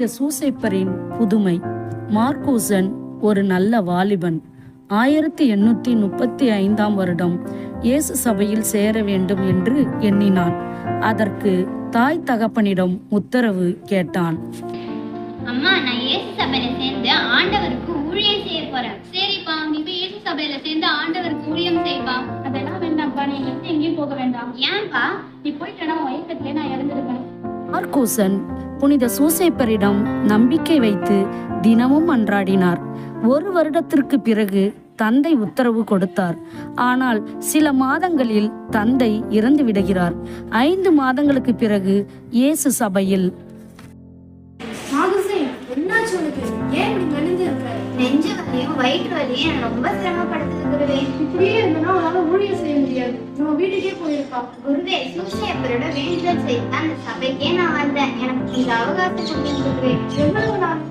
புனித சூசைப்பரின் புதுமை. மார்க்கூசன் ஒரு நல்ல வாலிபன். 1835 வருடம் இயேசு சபையில் சேர வேண்டும் என்று எண்ணினான். அதற்கு தாய் தகப்பனிடம் உத்தரவு கேட்டான். அம்மா, நான் இயேசு சபையில சேர்ந்து ஆண்டவருக்கு ஊழியம் செய்ய போறேன். சரிப்பா, நீ போய் இயேசு சபையில சேர்ந்து ஆண்டவருக்கு ஊழியம் செய்ப்பா. அதெல்லாம் வேண்டாம்ப்பா, நீ எங்கேயும் போக வேண்டாம். ஏன்பா? நீ போயிட்டா வயக்கத்திலே நான் இறந்துருக்கேன். மார்க்கூசன் புனித சூசைப்பரிடம் நம்பிக்கை வைத்து தினமும் மன்றாடினார். 1 வருடத்திற்கு பிறகு தந்தை உத்தரவு கொடுத்தார். ஆனால் சில மாதங்களில் தந்தை இறந்து விடுகிறார். 5 மாதங்களுக்கு பிறகு இயேசு சபையில் நெஞ்சு வலியும் வயிற்று வலியும் எனக்கு ரொம்ப சிரமப்படுத்துது. இப்படியே இருந்தா உன்னால ஊழியம் செய்ய முடியாது. நம்ம வீட்டுக்கே போயிருப்பா. குருவே, சூசையப்பரோட வேண்டுதல் செய்து அந்த சபைக்கே நான் வந்தேன். எனக்கு இந்த அவகாசம் கொடுத்துருக்குறேன். எவ்வளவு நாள்?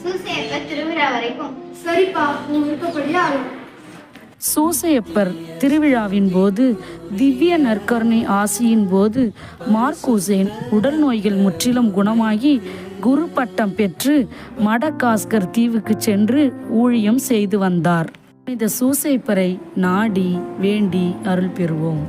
சூசையப்பர் திருவிழா வரைக்கும். சரிப்பா, உன் விருப்பப்படியே ஆகும். சூசையப்பர் திருவிழாவின் போது திவ்ய நற்கருணை ஆசியின் போது மார்க்கூசேன் உடல் நோய்கள் முற்றிலும் குணமாகி குரு பட்டம் பெற்று மடகாஸ்கர் தீவுக்கு சென்று ஊழியம் செய்து வந்தார். இந்த சூசைப்பரை நாடி வேண்டி அருள் பெறுவோம்.